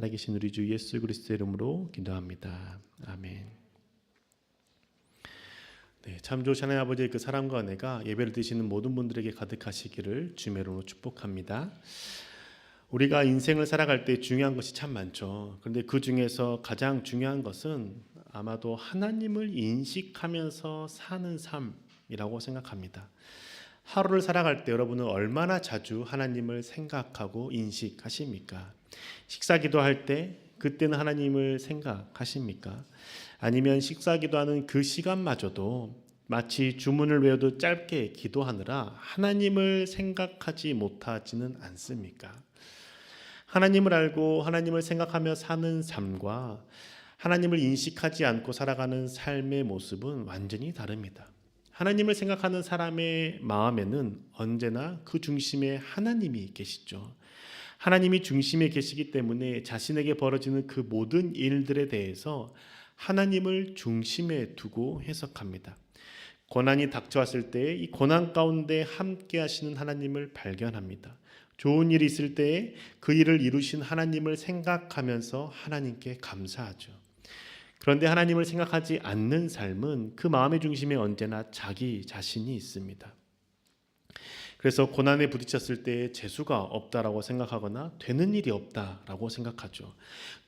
살아계신 우리 주 예수 그리스도의 이름으로 기도합니다. 아멘. 참 좋으신 하나님 아버지의 그 사랑과 은혜가 예배를 드시는 모든 분들에게 가득하시기를 주의 이름으로 축복합니다. 우리가 인생을 살아갈 때 중요한 것이 참 많죠. 그런데 그 중에서 가장 중요한 것은 아마도 하나님을 인식하면서 사는 삶이라고 생각합니다. 하루를 살아갈 때 여러분은 얼마나 자주 하나님을 생각하고 인식하십니까? 식사 기도할 때 그때는 하나님을 생각하십니까? 아니면 식사 기도하는 그 시간마저도 마치 주문을 외워도 짧게 기도하느라 하나님을 생각하지 못하지는 않습니까? 하나님을 알고 하나님을 생각하며 사는 삶과 하나님을 인식하지 않고 살아가는 삶의 모습은 완전히 다릅니다. 하나님을 생각하는 사람의 마음에는 언제나 그 중심에 하나님이 계시죠. 하나님이 중심에 계시기 때문에 자신에게 벌어지는 그 모든 일들에 대해서 하나님을 중심에 두고 해석합니다. 고난이 닥쳐왔을 때 이 고난 가운데 함께 하시는 하나님을 발견합니다. 좋은 일이 있을 때 그 일을 이루신 하나님을 생각하면서 하나님께 감사하죠. 그런데 하나님을 생각하지 않는 삶은 그 마음의 중심에 언제나 자기 자신이 있습니다. 그래서 고난에 부딪혔을 때 재수가 없다라고 생각하거나 되는 일이 없다라고 생각하죠.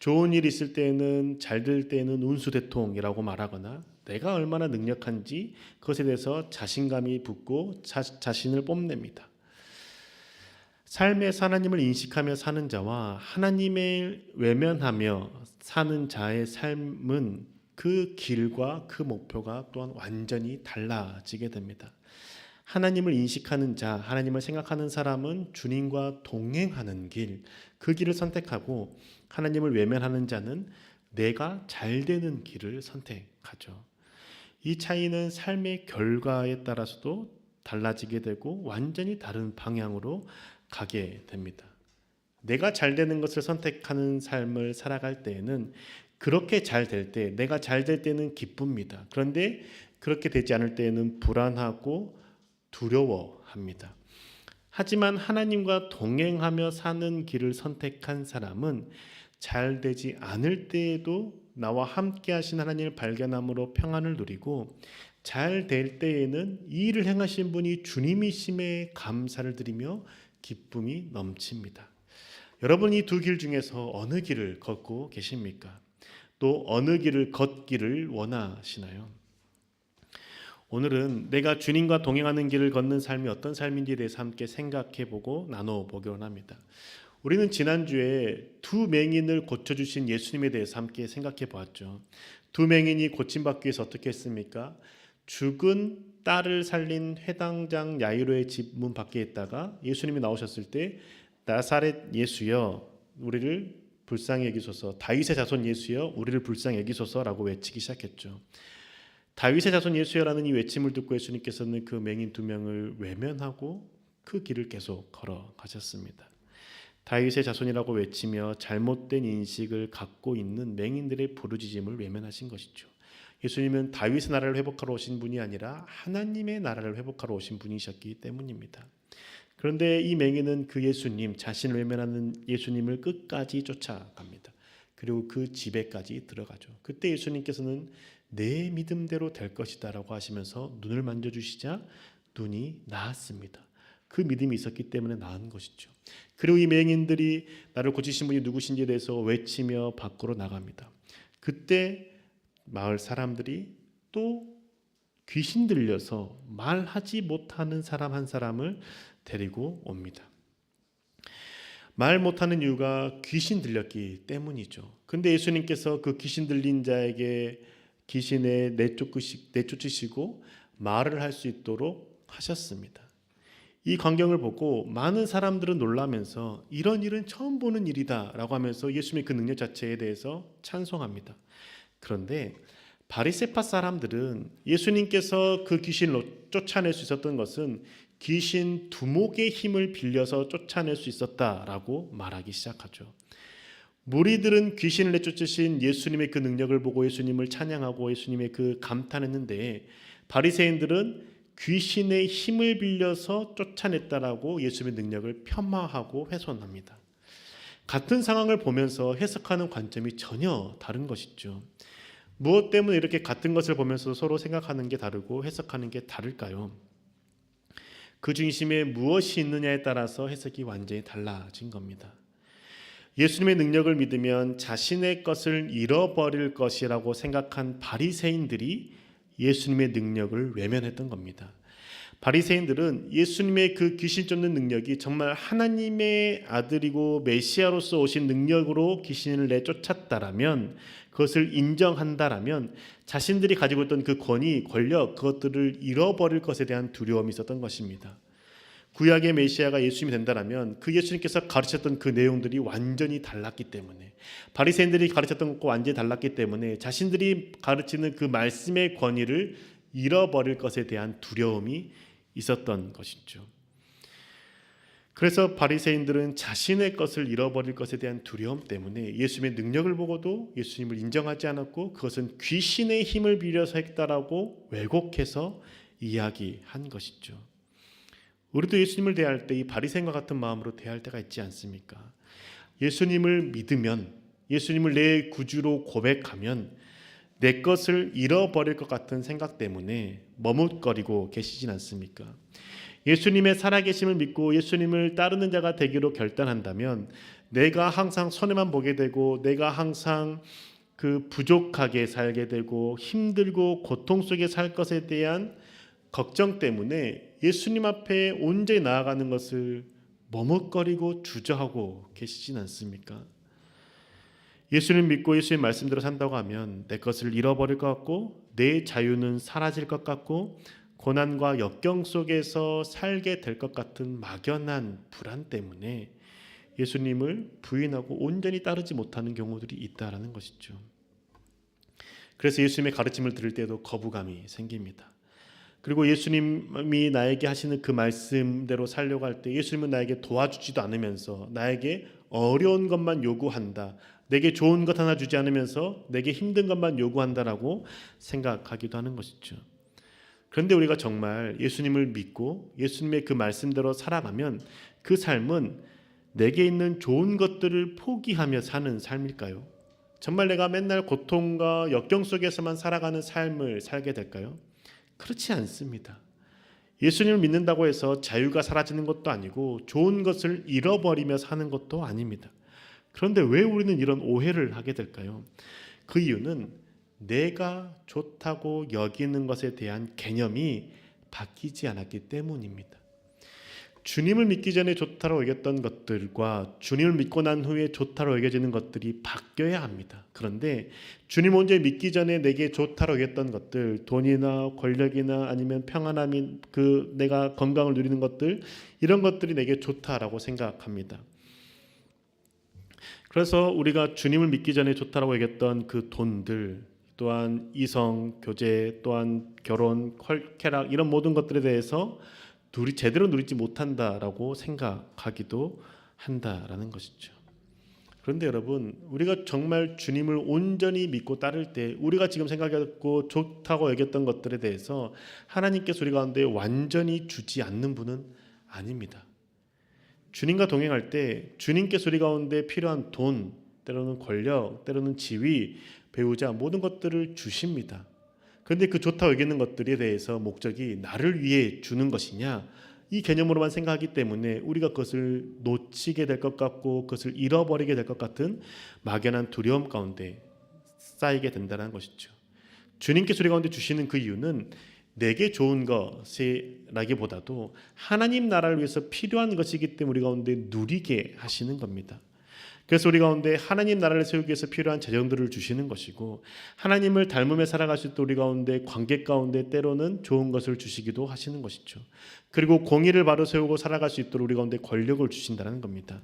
좋은 일이 있을 때는 잘 될 때는 운수대통이라고 말하거나 내가 얼마나 능력한지 그것에 대해서 자신감이 붙고 자신을 뽐냅니다. 삶에서 하나님을 인식하며 사는 자와 하나님을 외면하며 사는 자의 삶은 그 길과 그 목표가 또한 완전히 달라지게 됩니다. 하나님을 인식하는 자, 하나님을 생각하는 사람은 주님과 동행하는 길, 그 길을 선택하고 하나님을 외면하는 자는 내가 잘 되는 길을 선택하죠. 이 차이는 삶의 결과에 따라서도 달라지게 되고 완전히 다른 방향으로 가게 됩니다. 내가 잘 되는 것을 선택하는 삶을 살아갈 때에는 그렇게 잘 될 때, 내가 잘 될 때는 기쁩니다. 그런데 그렇게 되지 않을 때에는 불안하고 두려워합니다. 하지만 하나님과 동행하며 사는 길을 선택한 사람은 잘 되지 않을 때에도 나와 함께 하신 하나님을 발견함으로 평안을 누리고 잘 될 때에는 이 일을 행하신 분이 주님이심에 감사를 드리며 기쁨이 넘칩니다. 여러분 이 두 길 중에서 어느 길을 걷고 계십니까? 또 어느 길을 걷기를 원하시나요? 오늘은 내가 주님과 동행하는 길을 걷는 삶이 어떤 삶인지에 대해서 함께 생각해보고 나눠보기로 합니다. 우리는 지난주에 두 맹인을 고쳐주신 예수님에 대해서 함께 생각해보았죠. 두 맹인이 고침받기 위해서 어떻게 했습니까? 죽은 딸을 살린 회당장 야이로의 집 문 밖에 있다가 예수님이 나오셨을 때 나사렛 예수여 우리를 불쌍히 여기소서, 다윗의 자손 예수여 우리를 불쌍히 여기소서라고 외치기 시작했죠. 다윗의 자손 예수여라는 이 외침을 듣고 예수님께서는 그 맹인 두 명을 외면하고 그 길을 계속 걸어가셨습니다. 다윗의 자손이라고 외치며 잘못된 인식을 갖고 있는 맹인들의 부르짖음을 외면하신 것이죠. 예수님은 다윗의 나라를 회복하러 오신 분이 아니라 하나님의 나라를 회복하러 오신 분이셨기 때문입니다. 그런데 이 맹인은 그 예수님, 자신을 외면하는 예수님을 끝까지 쫓아갑니다. 그리고 그 집에까지 들어가죠. 그때 예수님께서는 내 믿음대로 될 것이다 라고 하시면서 눈을 만져주시자 눈이 나았습니다. 그 믿음이 있었기 때문에 나은 것이죠. 그리고 이 맹인들이 나를 고치신 분이 누구신지에 대해서 외치며 밖으로 나갑니다. 그때 마을 사람들이 또 귀신 들려서 말하지 못하는 사람 한 사람을 데리고 옵니다. 말 못하는 이유가 귀신 들렸기 때문이죠. 근데 예수님께서 그 귀신 들린 자에게 귀신에 내쫓으시고 말을 할 수 있도록 하셨습니다. 이 광경을 보고 많은 사람들은 놀라면서 이런 일은 처음 보는 일이다 라고 하면서 예수님의 그 능력 자체에 대해서 찬송합니다. 그런데 바리새파 사람들은 예수님께서 그 귀신을 쫓아낼 수 있었던 것은 귀신 두목의 힘을 빌려서 쫓아낼 수 있었다라고 말하기 시작하죠. 무리들은 귀신을 내쫓으신 예수님의 그 능력을 보고 예수님을 찬양하고 예수님의 그 감탄했는데 바리새인들은 귀신의 힘을 빌려서 쫓아냈다라고 예수님의 능력을 폄하하고 훼손합니다. 같은 상황을 보면서 해석하는 관점이 전혀 다른 것이죠. 무엇 때문에 이렇게 같은 것을 보면서 서로 생각하는 게 다르고 해석하는 게 다를까요? 그 중심에 무엇이 있느냐에 따라서 해석이 완전히 달라진 겁니다. 예수님의 능력을 믿으면 자신의 것을 잃어버릴 것이라고 생각한 바리새인들이 예수님의 능력을 외면했던 겁니다. 바리새인들은 예수님의 그 귀신 쫓는 능력이 정말 하나님의 아들이고 메시아로서 오신 능력으로 귀신을 내쫓았다라면, 그것을 인정한다라면 자신들이 가지고 있던 그 권위, 권력, 그것들을 잃어버릴 것에 대한 두려움이 있었던 것입니다. 구약의 메시아가 예수님이 된다라면 그 예수님께서 가르쳤던 그 내용들이 완전히 달랐기 때문에, 바리새인들이 가르쳤던 것과 완전히 달랐기 때문에 자신들이 가르치는 그 말씀의 권위를 잃어버릴 것에 대한 두려움이 있었던 것이죠. 그래서 바리새인들은 자신의 것을 잃어버릴 것에 대한 두려움 때문에 예수님의 능력을 보고도 예수님을 인정하지 않았고, 그것은 귀신의 힘을 빌려서 했다라고 왜곡해서 이야기한 것이죠. 우리도 예수님을 대할 때 이 바리새인과 같은 마음으로 대할 때가 있지 않습니까? 예수님을 믿으면, 예수님을 내 구주로 고백하면 내 것을 잃어버릴 것 같은 생각 때문에 머뭇거리고 계시진 않습니까? 예수님의 살아계심을 믿고 예수님을 따르는 자가 되기로 결단한다면 내가 항상 손해만 보게 되고, 내가 항상 그 부족하게 살게 되고 힘들고 고통 속에 살 것에 대한 걱정 때문에 예수님 앞에 온전히 나아가는 것을 머뭇거리고 주저하고 계시진 않습니까? 예수님 믿고 예수님 말씀대로 산다고 하면 내 것을 잃어버릴 것 같고, 내 자유는 사라질 것 같고, 고난과 역경 속에서 살게 될 것 같은 막연한 불안 때문에 예수님을 부인하고 온전히 따르지 못하는 경우들이 있다라는 것이죠. 그래서 예수님의 가르침을 들을 때도 거부감이 생깁니다. 그리고 예수님이 나에게 하시는 그 말씀대로 살려고 할 때 예수님은 나에게 도와주지도 않으면서 나에게 어려운 것만 요구한다, 내게 좋은 것 하나 주지 않으면서 내게 힘든 것만 요구한다라고 생각하기도 하는 것이죠. 그런데 우리가 정말 예수님을 믿고 예수님의 그 말씀대로 살아가면 그 삶은 내게 있는 좋은 것들을 포기하며 사는 삶일까요? 정말 내가 맨날 고통과 역경 속에서만 살아가는 삶을 살게 될까요? 그렇지 않습니다. 예수님을 믿는다고 해서 자유가 사라지는 것도 아니고 좋은 것을 잃어버리며 사는 것도 아닙니다. 그런데 왜 우리는 이런 오해를 하게 될까요? 그 이유는 내가 좋다고 여기는 것에 대한 개념이 바뀌지 않았기 때문입니다. 주님을 믿기 전에 좋다고 여겼던 것들과 주님을 믿고 난 후에 좋다고 여겨지는 것들이 바뀌어야 합니다. 그런데 주님 먼저 믿기 전에 내게 좋다고 여겼던 것들, 돈이나 권력이나 아니면 평안함이, 그 내가 건강을 누리는 것들, 이런 것들이 내게 좋다라고 생각합니다. 그래서 우리가 주님을 믿기 전에 좋다고 여겼던 그 돈들, 또한 이성, 교제, 또한 결혼, 쾌락, 이런 모든 것들에 대해서 제대로 누리지 못한다라고 생각하기도 한다라는 것이죠. 그런데 여러분, 우리가 정말 주님을 온전히 믿고 따를 때 우리가 지금 생각했고 좋다고 여겼던 것들에 대해서 하나님께서 우리 가운데 완전히 주지 않는 분은 아닙니다. 주님과 동행할 때 주님께서 우리 가운데 필요한 돈, 때로는 권력, 때로는 지위, 배우자, 모든 것들을 주십니다. 그런데 그 좋다고 여기는 것들에 대해서 목적이 나를 위해 주는 것이냐, 이 개념으로만 생각하기 때문에 우리가 그것을 놓치게 될 것 같고 그것을 잃어버리게 될 것 같은 막연한 두려움 가운데 쌓이게 된다는 것이죠. 주님께서 우리 가운데 주시는 그 이유는 내게 좋은 것이라기보다도 하나님 나라를 위해서 필요한 것이기 때문에 우리 가운데 누리게 하시는 겁니다. 그래서 우리 가운데 하나님 나라를 세우기 위해서 필요한 재정들을 주시는 것이고, 하나님을 닮으며 살아가실 때 우리 가운데 관계 가운데 때로는 좋은 것을 주시기도 하시는 것이죠. 그리고 공의를 바로 세우고 살아갈 수 있도록 우리 가운데 권력을 주신다는 겁니다.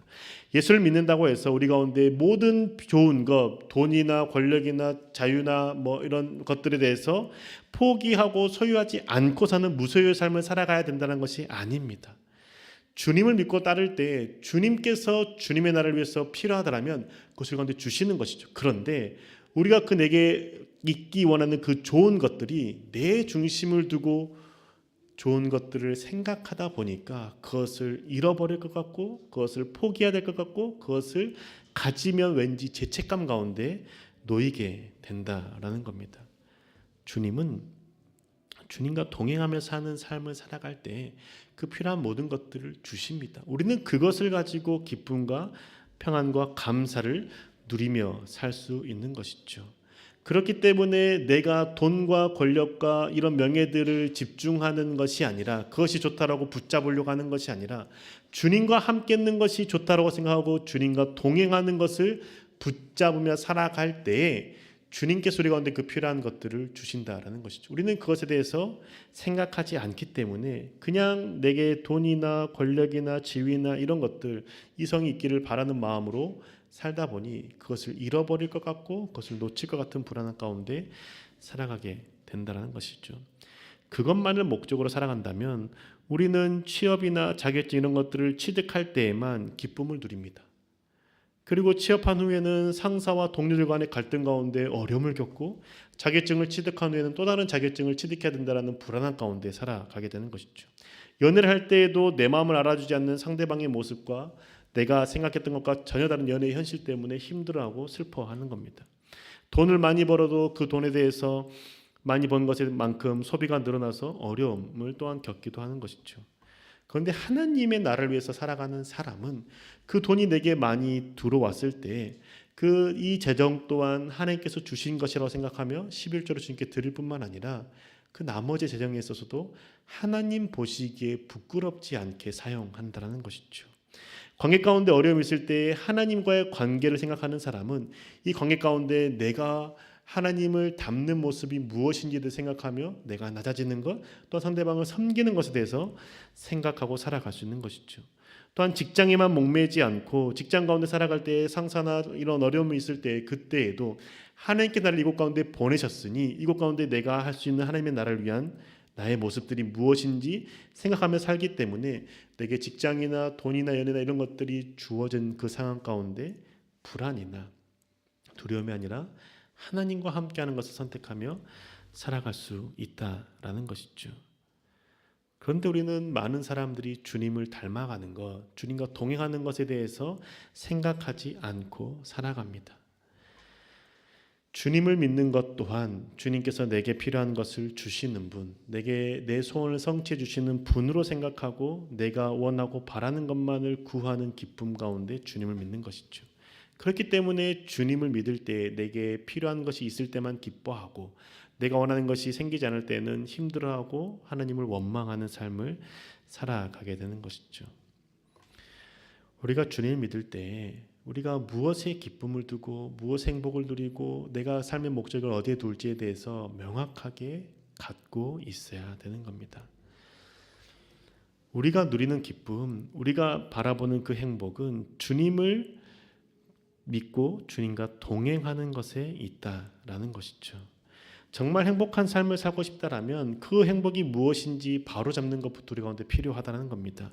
예수를 믿는다고 해서 우리 가운데 모든 좋은 것, 돈이나 권력이나 자유나 뭐 이런 것들에 대해서 포기하고 소유하지 않고 사는 무소유의 삶을 살아가야 된다는 것이 아닙니다. 주님을 믿고 따를 때 주님께서 주님의 나라를 위해서 필요하다면 그것을 가운데 주시는 것이죠. 그런데 우리가 내게 있기 원하는 그 좋은 것들이 내 중심을 두고 좋은 것들을 생각하다 보니까 그것을 잃어버릴 것 같고 그것을 포기해야 될 것 같고 그것을 가지면 왠지 죄책감 가운데 놓이게 된다라는 겁니다. 주님은 주님과 동행하며 사는 삶을 살아갈 때 그 필요한 모든 것들을 주십니다. 우리는 그것을 가지고 기쁨과 평안과 감사를 누리며 살 수 있는 것이죠. 그렇기 때문에 내가 돈과 권력과 이런 명예들을 집중하는 것이 아니라 그것이 좋다라고 붙잡으려고 하는 것이 아니라 주님과 함께 있는 것이 좋다라고 생각하고 주님과 동행하는 것을 붙잡으며 살아갈 때에 주님께서 우리 가운데 그 필요한 것들을 주신다라는 것이죠. 우리는 그것에 대해서 생각하지 않기 때문에 그냥 내게 돈이나 권력이나 지위나 이런 것들 이성이 있기를 바라는 마음으로 살다 보니 그것을 잃어버릴 것 같고 그것을 놓칠 것 같은 불안한 가운데 살아가게 된다는 것이죠. 그것만을 목적으로 살아간다면 우리는 취업이나 자격증 이런 것들을 취득할 때에만 기쁨을 누립니다. 그리고 취업한 후에는 상사와 동료들 간의 갈등 가운데 어려움을 겪고 자격증을 취득한 후에는 또 다른 자격증을 취득해야 된다는 불안한 가운데 살아가게 되는 것이죠. 연애를 할 때에도 내 마음을 알아주지 않는 상대방의 모습과 내가 생각했던 것과 전혀 다른 연애의 현실 때문에 힘들어하고 슬퍼하는 겁니다. 돈을 많이 벌어도 그 돈에 대해서 많이 번 것만큼 소비가 늘어나서 어려움을 또한 겪기도 하는 것이죠. 그런데 하나님의 나라를 위해서 살아가는 사람은 그 돈이 내게 많이 들어왔을 때 그 이 재정 또한 하나님께서 주신 것이라고 생각하며 11조를 주님께 드릴 뿐만 아니라 그 나머지 재정에 있어서도 하나님 보시기에 부끄럽지 않게 사용한다는 것이죠. 관계 가운데 어려움이 있을 때 하나님과의 관계를 생각하는 사람은 이 관계 가운데 내가 하나님을 닮는 모습이 무엇인지를 생각하며 내가 낮아지는 것, 또 상대방을 섬기는 것에 대해서 생각하고 살아갈 수 있는 것이죠. 또한 직장에만 목매지 않고 직장 가운데 살아갈 때 상사나 이런 어려움이 있을 때 그때에도 하나님께 나를 이곳 가운데 보내셨으니 이곳 가운데 내가 할 수 있는 하나님의 나라를 위한 나의 모습들이 무엇인지 생각하며 살기 때문에 내게 직장이나 돈이나 연애나 이런 것들이 주어진 그 상황 가운데 불안이나 두려움이 아니라 하나님과 함께하는 것을 선택하며 살아갈 수 있다라는 것이죠. 그런데 우리는 많은 사람들이 주님을 닮아가는 것, 주님과 동행하는 것에 대해서 생각하지 않고 살아갑니다. 주님을 믿는 것 또한 주님께서 내게 필요한 것을 주시는 분, 내게 내 소원을 성취해 주시는 분으로 생각하고 내가 원하고 바라는 것만을 구하는 기쁨 가운데 주님을 믿는 것이죠. 그렇기 때문에 주님을 믿을 때 내게 필요한 것이 있을 때만 기뻐하고 내가 원하는 것이 생기지 않을 때는 힘들어하고 하나님을 원망하는 삶을 살아가게 되는 것이죠. 우리가 주님을 믿을 때 우리가 무엇에 기쁨을 두고 무엇에 행복을 누리고 내가 삶의 목적을 어디에 둘지에 대해서 명확하게 갖고 있어야 되는 겁니다. 우리가 누리는 기쁨, 우리가 바라보는 그 행복은 주님을 믿고 주님과 동행하는 것에 있다라는 것이죠. 정말 행복한 삶을 살고 싶다라면 그 행복이 무엇인지 바로잡는 것부터 우리 가운데 필요하다는 겁니다.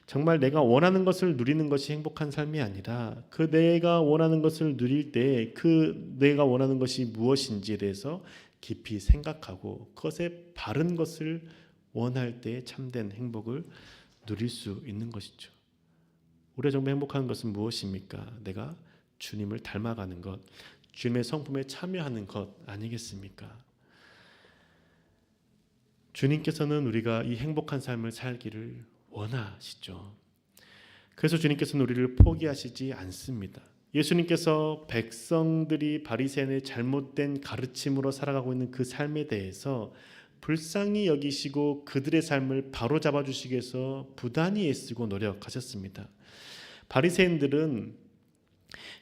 정말 내가 원하는 것을 누리는 것이 행복한 삶이 아니라 그 내가 원하는 것을 누릴 때 그 내가 원하는 것이 무엇인지에 대해서 깊이 생각하고 그것에 바른 것을 원할 때 참된 행복을 누릴 수 있는 것이죠. 우리가 정말 행복한 것은 무엇입니까? 내가 주님을 닮아가는 것, 주님의 성품에 참여하는 것 아니겠습니까? 주님께서는 우리가 이 행복한 삶을 살기를 원하시죠. 그래서 주님께서는 우리를 포기하시지 않습니다. 예수님께서 백성들이 바리새인의 잘못된 가르침으로 살아가고 있는 그 삶에 대해서 불쌍히 여기시고 그들의 삶을 바로잡아 주시기 위해서 부단히 애쓰고 노력하셨습니다. 바리새인들은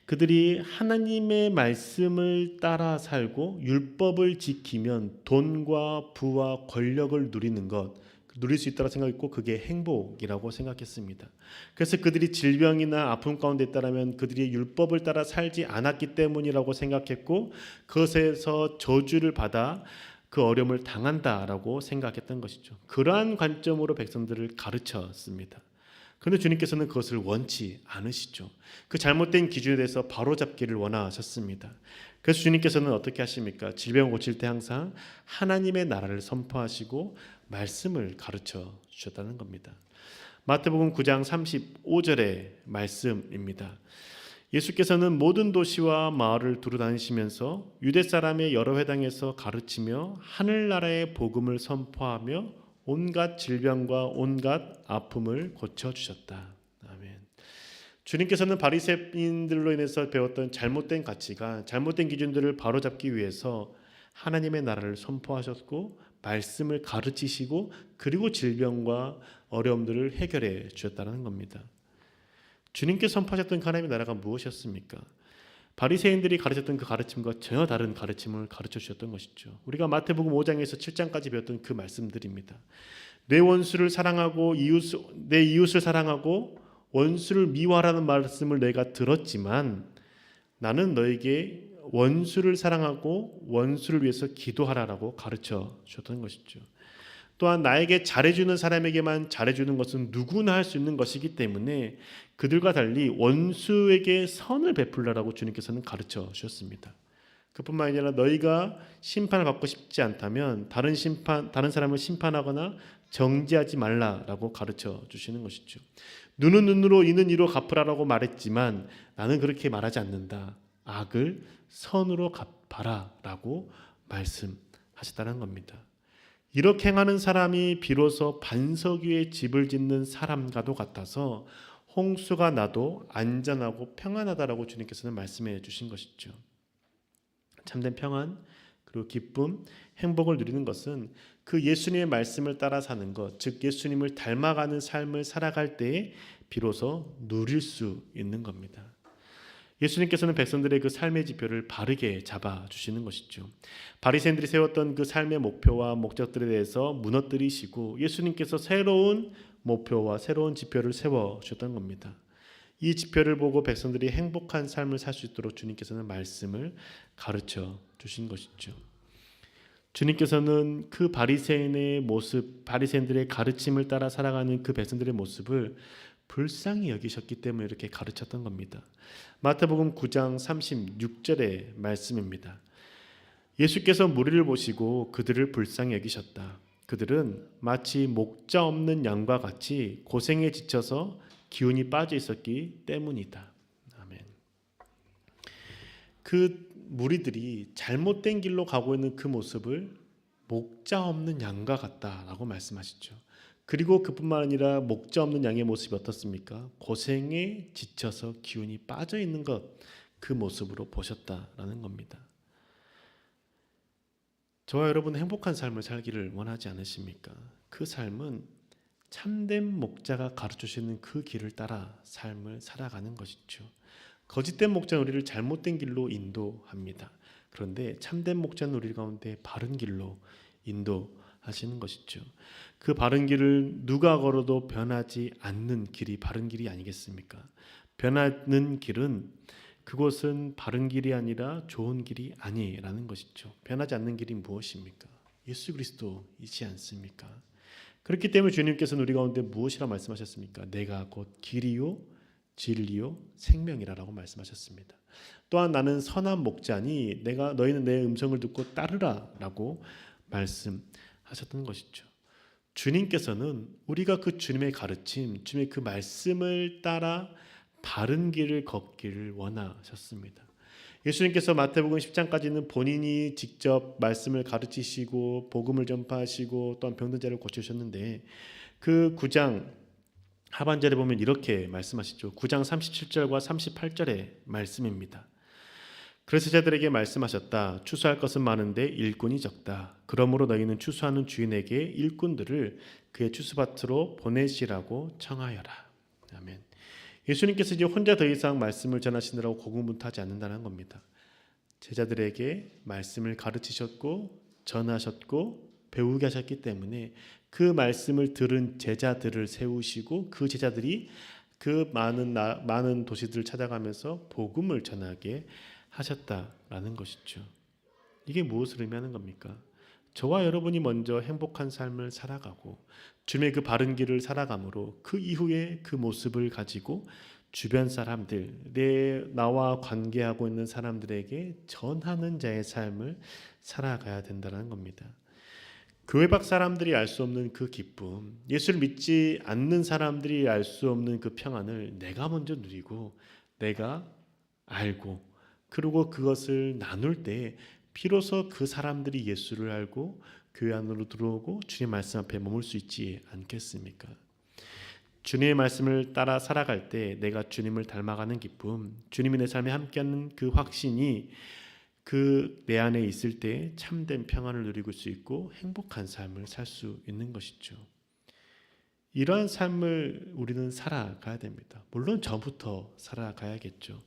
그들이 하나님의 말씀을 따라 살고 율법을 지키면 돈과 부와 권력을 누리는 것, 누릴 수 있다고 생각했고 그게 행복이라고 생각했습니다. 그래서 그들이 질병이나 아픔 가운데 있다면 그들이 율법을 따라 살지 않았기 때문이라고 생각했고 그것에서 저주를 받아 그 어려움을 당한다라고 생각했던 것이죠. 그러한 관점으로 백성들을 가르쳤습니다. 그런데 주님께서는 그것을 원치 않으시죠. 그 잘못된 기준에 대해서 바로잡기를 원하셨습니다. 그래서 주님께서는 어떻게 하십니까? 질병을 고칠 때 항상 하나님의 나라를 선포하시고 말씀을 가르쳐 주셨다는 겁니다. 마태복음 9장 35절의 말씀입니다. 예수께서는 모든 도시와 마을을 두루 다니시면서 유대 사람의 여러 회당에서 가르치며 하늘나라의 복음을 선포하며 온갖 질병과 온갖 아픔을 고쳐주셨다. 아멘. 주님께서는 바리새인들로 인해서 배웠던 잘못된 가치가 잘못된 기준들을 바로잡기 위해서 하나님의 나라를 선포하셨고 말씀을 가르치시고 그리고 질병과 어려움들을 해결해 주셨다는 겁니다. 주님께 선포하셨던 하나님의 나라가 무엇이었습니까? 바리새인들이 가르쳤던 그 가르침과 전혀 다른 가르침을 가르쳐 주셨던 것이죠. 우리가 마태복음 5장에서 7장까지 배웠던 그 말씀들입니다. 내 원수를 사랑하고 내 이웃을 사랑하고 원수를 미워하라는 말씀을 내가 들었지만 나는 너에게 원수를 사랑하고 원수를 위해서 기도하라라고 가르쳐 주셨던 것이죠. 또한 나에게 잘해주는 사람에게만 잘해주는 것은 누구나 할 수 있는 것이기 때문에 그들과 달리 원수에게 선을 베풀라라고 주님께서는 가르쳐 주셨습니다. 그뿐만 아니라 너희가 심판을 받고 싶지 않다면 다른 사람을 심판하거나 정죄하지 말라라고 가르쳐 주시는 것이죠. 눈은 눈으로 이는 이로 갚으라라고 말했지만 나는 그렇게 말하지 않는다. 악을 선으로 갚아라라고 말씀하셨다는 겁니다. 이렇게 행하는 사람이 비로소 반석 위에 집을 짓는 사람과도 같아서 홍수가 나도 안전하고 평안하다라고 주님께서는 말씀해 주신 것이죠. 참된 평안 그리고 기쁨, 행복을 누리는 것은 그 예수님의 말씀을 따라 사는 것, 즉 예수님을 닮아가는 삶을 살아갈 때에 비로소 누릴 수 있는 겁니다. 예수님께서는 백성들의 그 삶의 지표를 바르게 잡아주시는 것이죠. 바리새인들이 세웠던 그 삶의 목표와 목적들에 대해서 무너뜨리시고 예수님께서 새로운 목표와 새로운 지표를 세워주셨던 겁니다. 이 지표를 보고 백성들이 행복한 삶을 살 수 있도록 주님께서는 말씀을 가르쳐 주신 것이죠. 주님께서는 그 바리새인의 모습, 바리새인들의 가르침을 따라 살아가는 그 백성들의 모습을 불쌍히 여기셨기 때문에 이렇게 가르쳤던 겁니다. 마태복음 9장 36절의 말씀입니다. 예수께서 무리를 보시고 그들을 불쌍히 여기셨다. 그들은 마치 목자 없는 양과 같이 고생에 지쳐서 기운이 빠져 있었기 때문이다. 아멘. 그 무리들이 잘못된 길로 가고 있는 그 모습을 목자 없는 양과 같다라고 말씀하시죠. 그리고 그뿐만 아니라 목자 없는 양의 모습이 어떻습니까? 고생에 지쳐서 기운이 빠져 있는 것, 그 모습으로 보셨다라는 겁니다. 저와 여러분은 행복한 삶을 살기를 원하지 않으십니까? 그 삶은 참된 목자가 가르쳐주시는 그 길을 따라 삶을 살아가는 것이죠. 거짓된 목자는 우리를 잘못된 길로 인도합니다. 그런데 참된 목자는 우리 가운데 바른 길로 인도하시는 것이죠. 그 바른 길을 누가 걸어도 변하지 않는 길이 바른 길이 아니겠습니까? 변하는 길은 그것은 바른 길이 아니라 좋은 길이 아니라는 것이죠. 변하지 않는 길이 무엇입니까? 예수 그리스도이지 않습니까? 그렇기 때문에 주님께서는 우리 가운데 무엇이라 말씀하셨습니까? 내가 곧 길이요 진리요 생명이라고 말씀하셨습니다. 또한 나는 선한 목자니 너희는 내 음성을 듣고 따르라라고 말씀하셨던 것이죠. 주님께서는 우리가 그 주님의 가르침, 주님의 그 말씀을 따라 바른 길을 걷기를 원하셨습니다. 예수님께서 마태복음 10장까지는 본인이 직접 말씀을 가르치시고 복음을 전파하시고 또한 병든 자를 고치셨는데 그 9장 하반절에 보면 이렇게 말씀하시죠. 9장 37절과 38절의 말씀입니다. 그래서 제자들에게 말씀하셨다. 추수할 것은 많은데 일꾼이 적다. 그러므로 너희는 추수하는 주인에게 일꾼들을 그의 추수밭으로 보내시라고 청하여라. 아멘. 예수님께서 이제 혼자 더 이상 말씀을 전하시느라고 고군분투하지 않는다는 겁니다. 제자들에게 말씀을 가르치셨고 전하셨고 배우게 하셨기 때문에 그 말씀을 들은 제자들을 세우시고 그 제자들이 그 많은 도시들을 찾아가면서 복음을 전하게 하셨다라는 것이죠. 이게 무엇을 의미하는 겁니까? 저와 여러분이 먼저 행복한 삶을 살아가고 주님의 그 바른 길을 살아감으로 그 이후에 그 모습을 가지고 주변 사람들, 나와 관계하고 있는 사람들에게 전하는 자의 삶을 살아가야 된다는 겁니다. 교회 밖 사람들이 알 수 없는 그 기쁨, 예수를 믿지 않는 사람들이 알 수 없는 그 평안을 내가 먼저 누리고 내가 알고 그리고 그것을 나눌 때 비로소 그 사람들이 예수를 알고 교회 안으로 들어오고 주님 말씀 앞에 머물 수 있지 않겠습니까? 주님의 말씀을 따라 살아갈 때 내가 주님을 닮아가는 기쁨, 주님이 내 삶에 함께하는 그 확신이 그 내 안에 있을 때 참된 평안을 누리고 수 있고 행복한 삶을 살 수 있는 것이죠. 이러한 삶을 우리는 살아가야 됩니다. 물론 저부터 살아가야겠죠.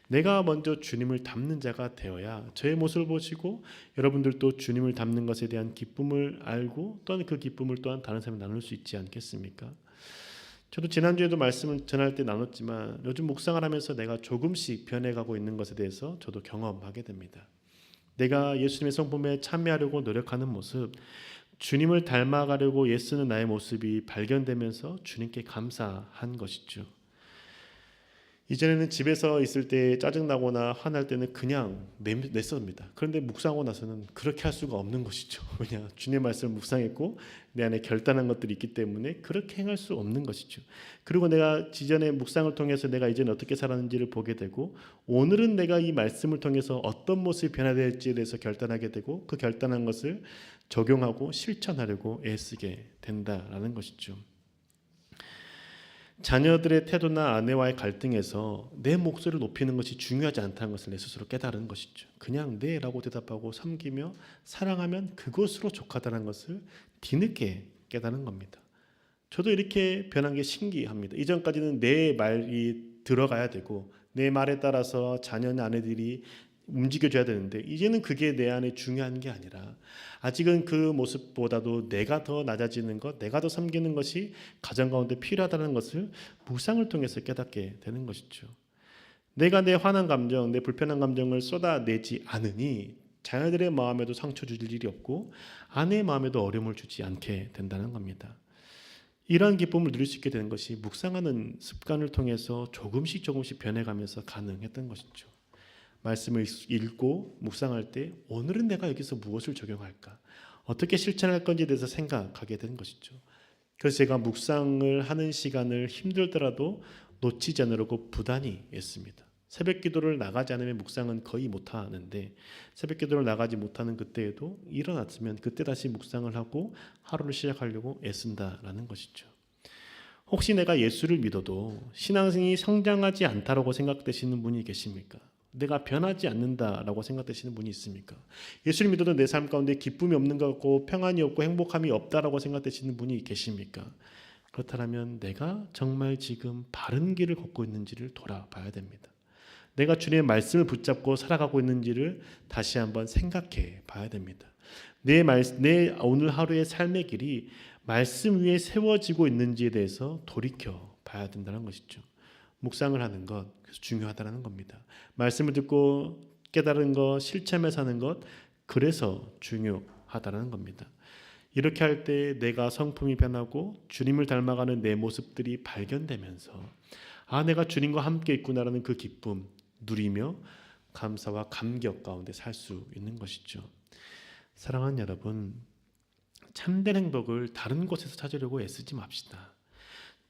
내가 먼저 주님을 닮는 자가 되어야 저의 모습을 보시고 여러분들도 주님을 닮는 것에 대한 기쁨을 알고 또한 그 기쁨을 또한 다른 사람이 나눌 수 있지 않겠습니까? 저도 지난주에도 말씀을 전할 때 나눴지만 요즘 묵상을 하면서 내가 조금씩 변해가고 있는 것에 대해서 저도 경험하게 됩니다. 내가 예수님의 성품에 참여하려고 노력하는 모습, 주님을 닮아가려고 애쓰는 나의 모습이 발견되면서 주님께 감사한 것이죠. 이전에는 집에서 있을 때 짜증나거나 화날 때는 그냥 냈습니다. 그런데 묵상하고 나서는 그렇게 할 수가 없는 것이죠. 왜냐? 주님의 말씀을 묵상했고 내 안에 결단한 것들이 있기 때문에 그렇게 행할 수 없는 것이죠. 그리고 내가 이전에 묵상을 통해서 내가 이전에 어떻게 살았는지를 보게 되고 오늘은 내가 이 말씀을 통해서 어떤 모습이 변화될지에 대해서 결단하게 되고 그 결단한 것을 적용하고 실천하려고 애쓰게 된다라는 것이죠. 자녀들의 태도나 아내와의 갈등에서 내 목소리를 높이는 것이 중요하지 않다는 것을 내 스스로 깨달은 것이죠. 그냥 네라고 대답하고 섬기며 사랑하면 그것으로 족하다는 것을 뒤늦게 깨달은 겁니다. 저도 이렇게 변한 게 신기합니다. 이전까지는 내 말이 들어가야 되고 내 말에 따라서 자녀나 아내들이 움직여줘야 되는데 이제는 그게 내 안에 중요한 게 아니라 아직은 그 모습보다도 내가 더 낮아지는 것, 내가 더 섬기는 것이 가정 가운데 필요하다는 것을 묵상을 통해서 깨닫게 되는 것이죠. 내가 내 화난 감정, 내 불편한 감정을 쏟아내지 않으니 자녀들의 마음에도 상처 줄 일이 없고 아내의 마음에도 어려움을 주지 않게 된다는 겁니다. 이러한 기쁨을 누릴 수 있게 되는 것이 묵상하는 습관을 통해서 조금씩 변해가면서 가능했던 것이죠. 말씀을 읽고 묵상할 때 오늘은 내가 여기서 무엇을 적용할까? 어떻게 실천할 건지에 대해서 생각하게 된 것이죠. 그래서 제가 묵상을 하는 시간을 힘들더라도 놓치지 않으려고 부단히 했습니다. 새벽 기도를 나가지 않으면 묵상은 거의 못하는데 새벽 기도를 나가지 못하는 그때에도 일어났으면 그때 다시 묵상을 하고 하루를 시작하려고 애쓴다라는 것이죠. 혹시 내가 예수를 믿어도 신앙생이 성장하지 않다라고 생각되시는 분이 계십니까? 내가 변하지 않는다라고 생각되시는 분이 있습니까? 예수를 믿어도 내 삶 가운데 기쁨이 없는 것 같고 평안이 없고 행복함이 없다라고 생각되시는 분이 계십니까? 그렇다면 내가 정말 지금 바른 길을 걷고 있는지를 돌아봐야 됩니다. 내가 주님의 말씀을 붙잡고 살아가고 있는지를 다시 한번 생각해 봐야 됩니다. 내 오늘 하루의 삶의 길이 말씀 위에 세워지고 있는지에 대해서 돌이켜 봐야 된다는 것이죠. 묵상을 하는 것 중요하다는 겁니다. 말씀을 듣고 깨달은 것, 실천해 사는 것 그래서 중요하다는 겁니다. 이렇게 할 때 내가 성품이 변하고 주님을 닮아가는 내 모습들이 발견되면서 내가 주님과 함께 있구나라는 그 기쁨 누리며 감사와 감격 가운데 살 수 있는 것이죠. 사랑하는 여러분, 참된 행복을 다른 곳에서 찾으려고 애쓰지 맙시다.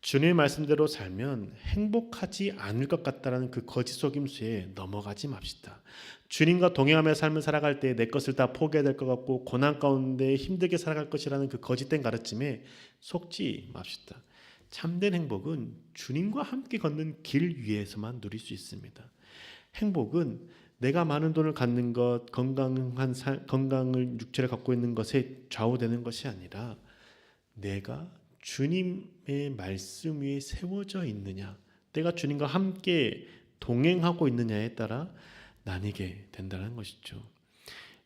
주님의 말씀대로 살면 행복하지 않을 것 같다는 그 거짓 속임수에 넘어가지 맙시다. 주님과 동행하며 삶을 살아갈 때 내 것을 다 포기해야 될 것 같고 고난 가운데 힘들게 살아갈 것이라는 그 거짓된 가르침에 속지 맙시다. 참된 행복은 주님과 함께 걷는 길 위에서만 누릴 수 있습니다. 행복은 내가 많은 돈을 갖는 것, 건강을 육체를 갖고 있는 것에 좌우되는 것이 아니라 내가 주님의 말씀 위에 세워져 있느냐, 내가 주님과 함께 동행하고 있느냐에 따라 나뉘게 된다는 것이죠.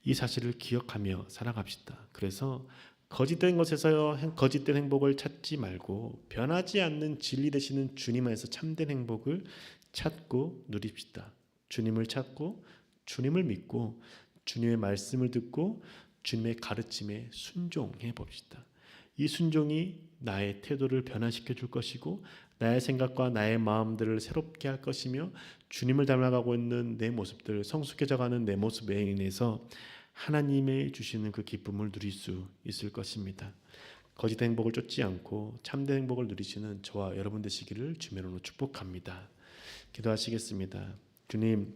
이 사실을 기억하며 살아갑시다. 그래서 거짓된 것에서 거짓된 행복을 찾지 말고 변하지 않는 진리 되시는 주님 안에서 참된 행복을 찾고 누립시다. 주님을 찾고 주님을 믿고 주님의 말씀을 듣고 주님의 가르침에 순종해 봅시다. 이 순종이 나의 태도를 변화시켜 줄 것이고 나의 생각과 나의 마음들을 새롭게 할 것이며 주님을 닮아가고 있는 내 모습들, 성숙해져가는 내 모습에 인해서 하나님의 주시는 그 기쁨을 누릴 수 있을 것입니다. 거짓 행복을 쫓지 않고 참된 행복을 누리시는 저와 여러분 되시기를 주님의 이름으로 축복합니다. 기도하시겠습니다. 주님,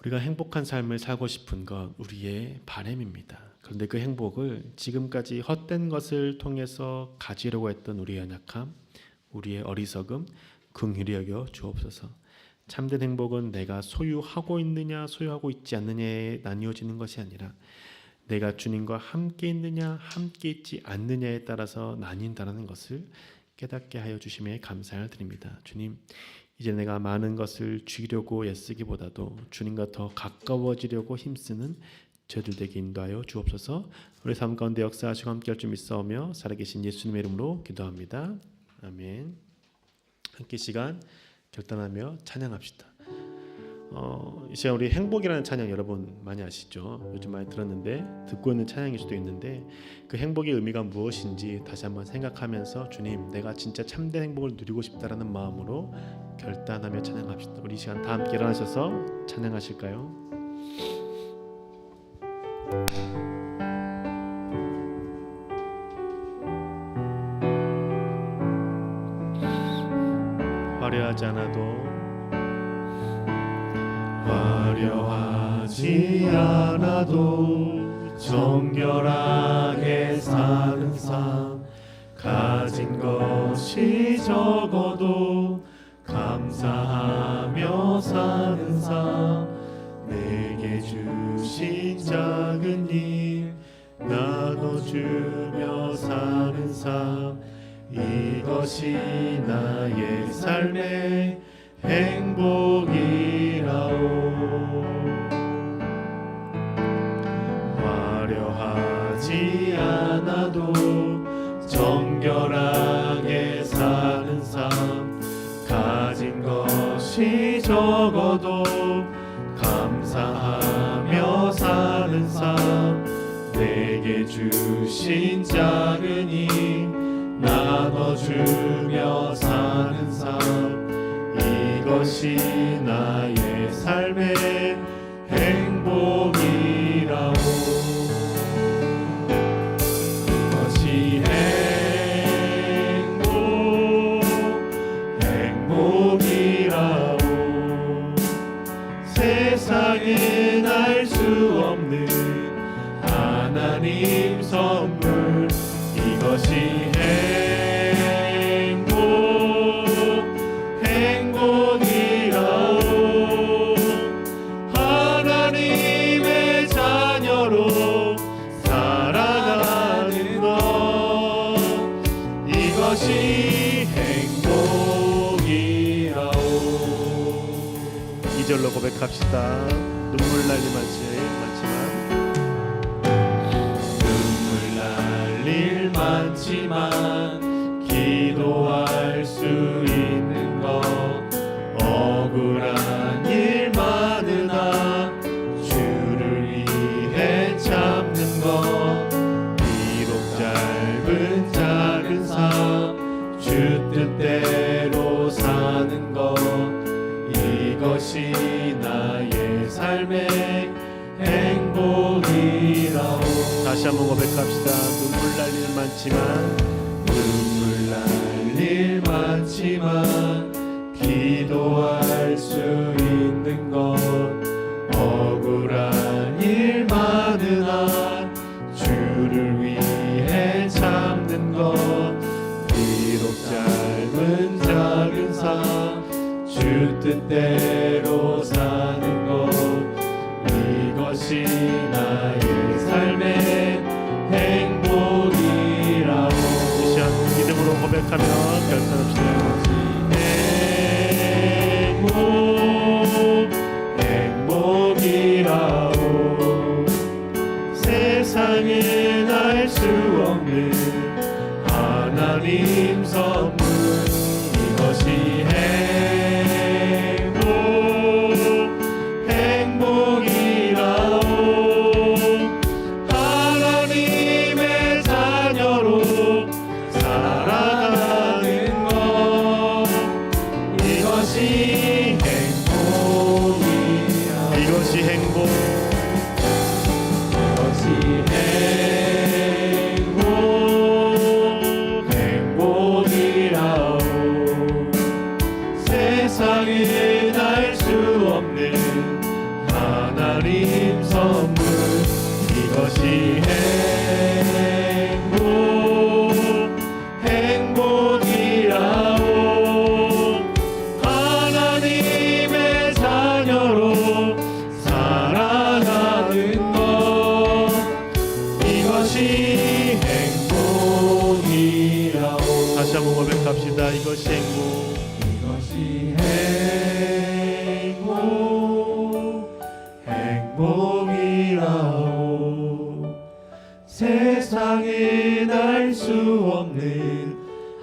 우리가 행복한 삶을 살고 싶은 것 우리의 바람입니다. 그런데 그 행복을 지금까지 헛된 것을 통해서 가지려고 했던 우리의 연약함, 우리의 어리석음 긍휼히 여겨 주옵소서. 참된 행복은 내가 소유하고 있느냐 소유하고 있지 않느냐에 나뉘어지는 것이 아니라 내가 주님과 함께 있느냐 함께 있지 않느냐에 따라서 나뉜다는 것을 깨닫게 하여 주심에 감사를 드립니다. 주님, 이제 내가 많은 것을 쥐려고 애쓰기보다도 주님과 더 가까워지려고 힘쓰는 저희들 되게 인도하여 주옵소서. 우리 삶 가운데 역사하시고 함께할 줄 믿사오며 살아계신 예수님의 이름으로 기도합니다. 아멘. 함께 시간 결단하며 찬양합시다. 이 시간 우리 행복이라는 찬양 여러분 많이 아시죠? 요즘 많이 들었는데 듣고 있는 찬양일 수도 있는데 그 행복의 의미가 무엇인지 다시 한번 생각하면서 주님, 내가 진짜 참된 행복을 누리고 싶다라는 마음으로 결단하며 찬양합시다. 우리 이 시간 다 함께 일어나셔서 찬양하실까요? 화려하지 않아도 정결하게 사는 삶, 가진 것이 적어도 감사하며 사는 삶, 내게 주신 작은 일 나눠주며 사는 삶, 이것이 나의 삶의 행복이라오. 화려하지 않아도 정결하게 사는 삶, 가진 것이 적어도 감사하며 사는 삶, 내게 주신 작은 힘 나눠주며 사는 삶, 이것이 나의 삶의 행복이라오. 이것이 행복이라오. 세상엔 알 수 없는 하나님 선물, 이것이 행복이라오. 하나님의 자녀로 살아가는 것, 이것이 행복이라오. 2절로 고백합시다. 눈물 날 일 많지만 기도할 수 있는 것, 억울한 일 많으나 주를 위해 참는 것, 비록 짧은 작은 삶 주 뜻대로 사는 것, 이것이 나의 삶의 행복이라오. 다시 한번 고백합시다. 눈물 날 일 많지만 기도할 수 있는 것, 억울한 일 많으나 주를 위해 참는 것, 비록 짧은 작은 삶 주 뜻대로 사는 것, 이것이 나의 삶의 행복이라오. 이 시간 믿음으로 고백하며 결단합시다. 행복이라오. 세상엔 알 수 없는 하나님 선물, 이것이 행복이라오. 이것이 행복, 이것이 행복, 행복이라오. 세상에 알 수 없는 하나님 선물. 이것이 행복, 행복이라오. 하나님의 자녀로 살아가는 것. 이것이 행복이라오. 다시 한번 고백합시다. 이것이 행복, 이것이 행복, 행복이라오. 세상에 알 수 없는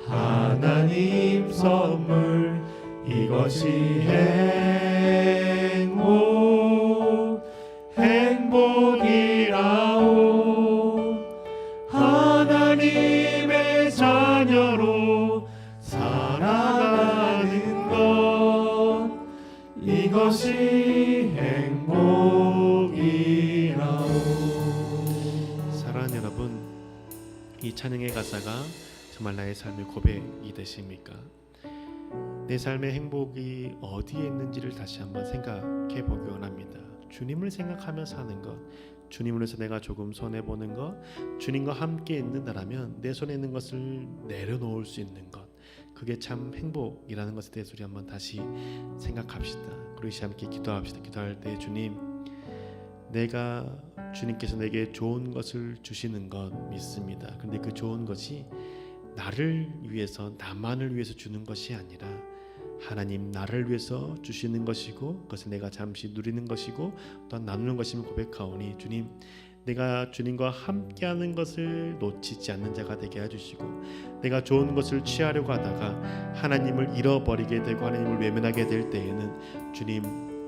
하나님 선물. 이것이 행복, 행복이라오. 하나님의 자녀로 살아가는 것. 이것이 행복이라오. 사랑하는 여러분, 이 찬양의 가사가 정말 나의 삶의 고백이 되십니까? 내 삶의 행복이 어디에 있는지를 다시 한번 생각해 보기 원합니다. 주님을 생각하며 사는 것, 주님을 위해서 내가 조금 손해보는 것, 주님과 함께 있는다라면 내 손에 있는 것을 내려놓을 수 있는 것, 그게 참 행복이라는 것에 대해서 우리 한번 다시 생각합시다. 그리고 이시 함께 기도합시다. 기도할 때 주님, 내가 주님께서 내게 좋은 것을 주시는 것 믿습니다. 그런데 그 좋은 것이 나를 위해서, 나만을 위해서 주는 것이 아니라 하나님 나를 위해서 주시는 것이고, 그것을 내가 잠시 누리는 것이고 또한 나누는 것임을 고백하오니, 주님, 내가 주님과 함께하는 것을 놓치지 않는 자가 되게 해주시고, 내가 좋은 것을 취하려고 하다가 하나님을 잃어버리게 되고 하나님을 외면하게 될 때에는 주님,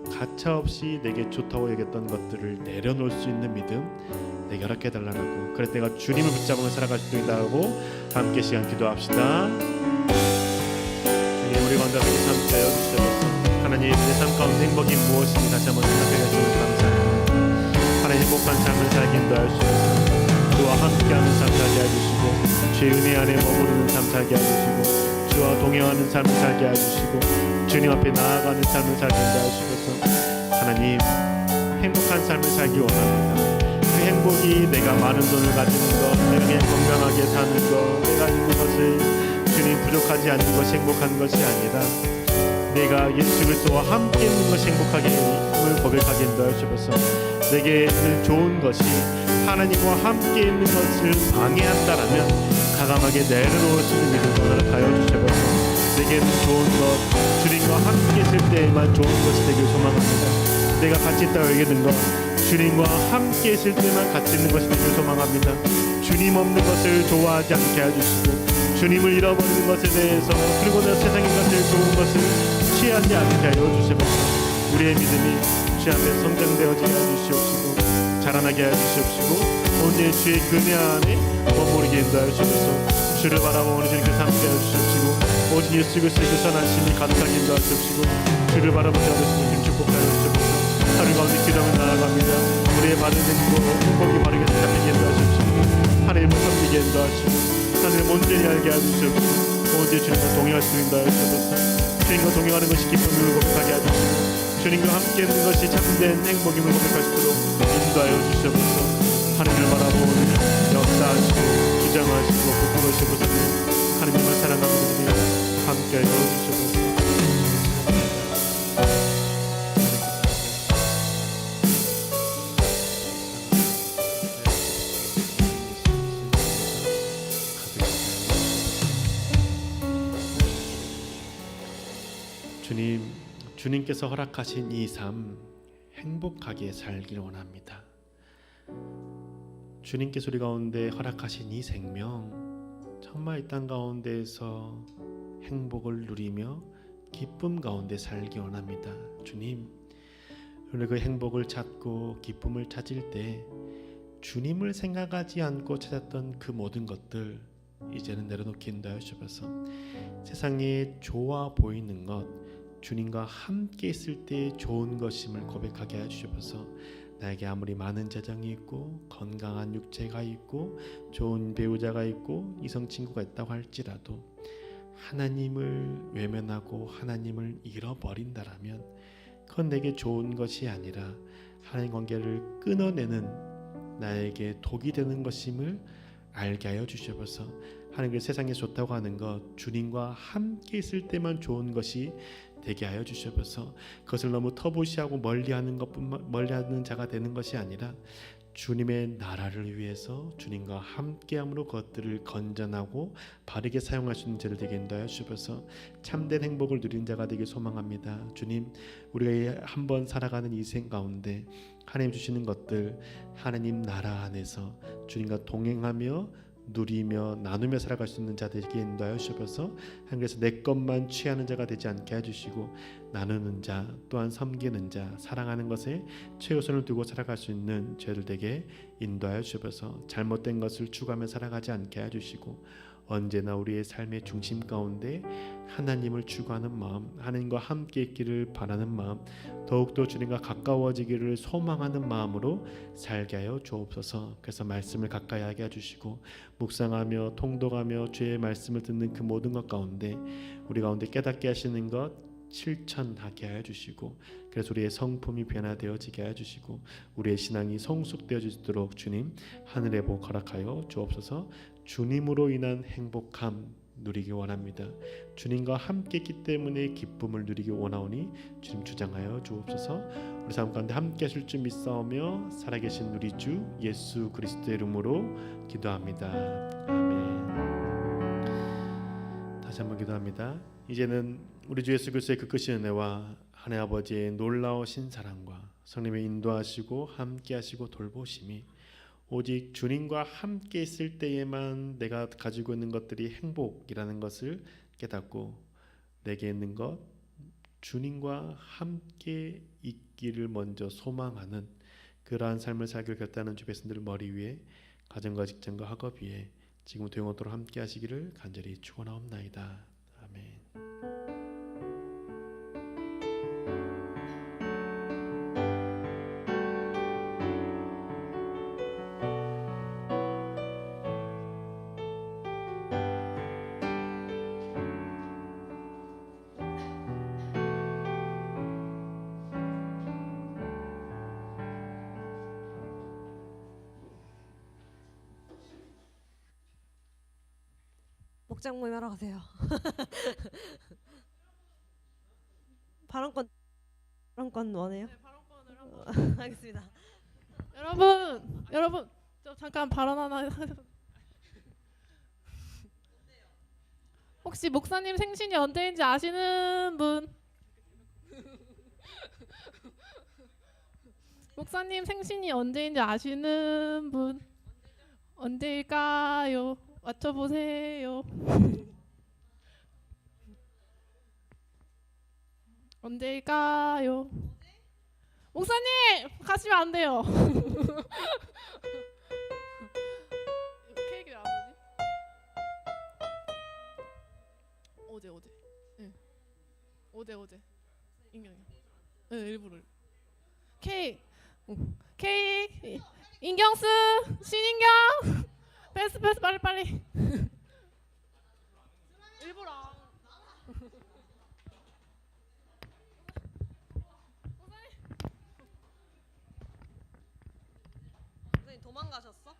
가차없이 내게 좋다고 여겼던 것들을 내려놓을 수 있는 믿음 내게 허락해 달라고, 그래서 내가 주님을 붙잡으며 살아갈 수 있다고 함께 시간 기도합시다. 주님, 우리 가운데 함께 삶 되어주셔서 하나님, 내 삶 가운데 행복이 무엇인지 다시 한번 생각해 주시면 감사합니다. 하나님, 행복한 삶을 살게 인도하여 주셔서 주와 함께하는 삶 살게 해주시고, 주의 은혜 안에 머무르는 삶 살게 해주시고, 주와 동행하는 삶을 살게 해주시고, 주님 앞에 나아가는 삶을 살게 해주셔서 하나님, 행복한 삶을 살기 원합니다. 그 행복이 내가 많은 돈을 가지는 것, 내가 그냥 건강하게 사는 것, 내가 있는 것을 주님 부족하지 않는 것이 행복한 것이 아니라 내가 예수 그리스도와 함께 있는 것이 행복하게임을 고백하게 인도하여 주셔서 내게 있는 좋은 것이 하나님과 함께 있는 것을 방해한다라면 과감하게 내려놓을 수 있는 믿음을 허락하여 주셔서 내게 있는 좋은 것, 주님과 함께 있을 때에만 좋은 것이 되길 소망합니다. 내가 같이 있다고 여기는 것, 주님과 함께 있을 때만 같이 있는 것이 되길 소망합니다. 주님 없는 것을 좋아하지 않게 해주시고, 주님을 잃어버리는 것에 대해서, 그리고 내 세상의 것을, 좋은 것을 취하지 않게 하여 주시옵소서. 우리의 믿음이 주 앞에 성장되어지게 해주시옵시고, 자라나게 해주시옵시고, 온전히 주의 은혜 안에 머무르게 인도하여 주셔서 주를 바라보는 주님께 함께 해주시옵시고, 오직 예수 그리스도의 그 선하심이 가득하게 인도하여 주시고, 주를 바라보는 자들에게 축복하여 주시옵소서. 하루 가운데 기도하며 나아갑니다. 우리의 받은 행복이 바르게 생각하게 인도하시옵시고, 하나님을 섬기게 인도하시고, 하나님을 온전히 알게 해주시옵시고, 오직 주님과 동행할 수 있는 인도하여 주셔서 주님과 동행하는 것이 기쁨을 고백하게 해주시고, 주님과 함께 있는 것이 참된 행복임을 고백할 수 있도록 인도하여 주시옵소서. 하나님을 바라보는 역사하시고 주장하시고 부끄러우시고서 하나님을 사랑하는 우리 함께 해주시옵소서. 주님, 주님께서 허락하신 이 삶 행복하게 살기를 원합니다. 주님께서 우리 가운데 허락하신 이 생명 정말 이 땅 가운데에서 행복을 누리며 기쁨 가운데 살기 원합니다. 주님, 우리 그 행복을 찾고 기쁨을 찾을 때 주님을 생각하지 않고 찾았던 그 모든 것들 이제는 내려놓기 인도하여 주셔서 세상에 좋아 보이는 것, 주님과 함께 있을 때 좋은 것임을 고백하게 해주셔서 나에게 아무리 많은 재정이 있고 건강한 육체가 있고 좋은 배우자가 있고 이성 친구가 있다고 할지라도 하나님을 외면하고 하나님을 잃어버린다라면 그건 내게 좋은 것이 아니라 하나님 관계를 끊어내는 나에게 독이 되는 것임을 알게 하여 주셔서 하나님께 세상에 좋다고 하는 것 주님과 함께 있을 때만 좋은 것이 되게 하여 주셔서 그것을 너무 터부시하고 멀리하는 자가 되는 것이 아니라 주님의 나라를 위해서 주님과 함께함으로 그것들을 건전하고 바르게 사용할 수 있는 자들 되게 인도하여 주셔서 참된 행복을 누린 자가 되길 소망합니다. 주님, 우리가 한번 살아가는 이 생 가운데 하나님 주시는 것들 하나님 나라 안에서 주님과 동행하며 누리며 나누며 살아갈 수 있는 자들에게 인도하여 주셔서 하나님께서 내 것만 취하는 자가 되지 않게 해주시고 나누는 자 또한 섬기는 자 사랑하는 것에 최우선을 두고 살아갈 수 있는 저희들에게 인도하여 주셔서 잘못된 것을 추구하며 살아가지 않게 해주시고 언제나 우리의 삶의 중심 가운데 하나님을 추구하는 마음 하나님과 함께 있기를 바라는 마음 더욱더 주님과 가까워지기를 소망하는 마음으로 살게 하여 주옵소서. 그래서 말씀을 가까이 하게 해주시고 묵상하며 통독하며 주의 말씀을 듣는 그 모든 것 가운데 우리 가운데 깨닫게 하시는 것 실천하게 하여 주시고 그래서 우리의 성품이 변화되어지게 하여 주시고 우리의 신앙이 성숙되어지도록 주님 하늘의 복 허락하여 주옵소서. 주님으로 인한 행복함 누리기 원합니다. 주님과 함께 있기 때문에 기쁨을 누리기 원하오니 주님 주장하여 주옵소서. 우리 삶 가운데 함께 하실 줄 믿사오며 살아계신 우리 주 예수 그리스도의 이름으로 기도합니다. 아멘. 다시 한번 기도합니다. 이제는 우리 주 예수 그리스도의 그 크신 은혜와 하나님 아버지의 놀라우신 사랑과 성령의 인도하시고 함께 하시고 돌보심이 오직 주님과 함께 있을 때에만 내가 가지고 있는 것들이 행복이라는 것을 깨닫고 내게 있는 것 주님과 함께 있기를 먼저 소망하는 그러한 삶을 살기를 결단하는 주 백성들 머리 위에 가정과 직장과 학업 위에 지금부터 영원토록 함께 하시기를 간절히 축원하옵나이다. 아멘. 목장 모임 하러 가세요. 발언권 원해요? 네, 발언권을 한번. 알겠습니다. 여러분, 저 잠깐 발언 하나. 혹시 목사님 생신이 언제인지 아시는 분? 목사님 생신이 언제인지 아시는 분? 언제일까요? 맞춰보세요. 언제일까요? 목사님 가시면 안 돼요. 케이크를 안 오지? 어제. 응. 어제. 인경이. 네, 일부러. 케이크. 인경스 신인경. 패스 빨리. 일부러. 선생님 도망가셨어?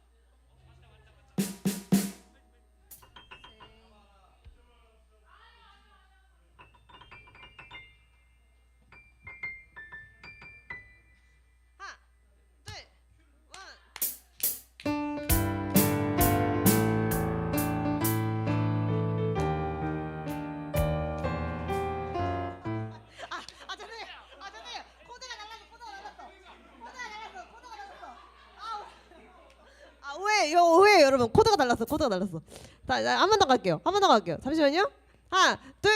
하나, 둘, 원. 죄송해요. 코드가 날랐어. 오해예요, 여러분. 코드가 달랐어. 한 번 더 갈게요. 잠시만요. 하나, 둘,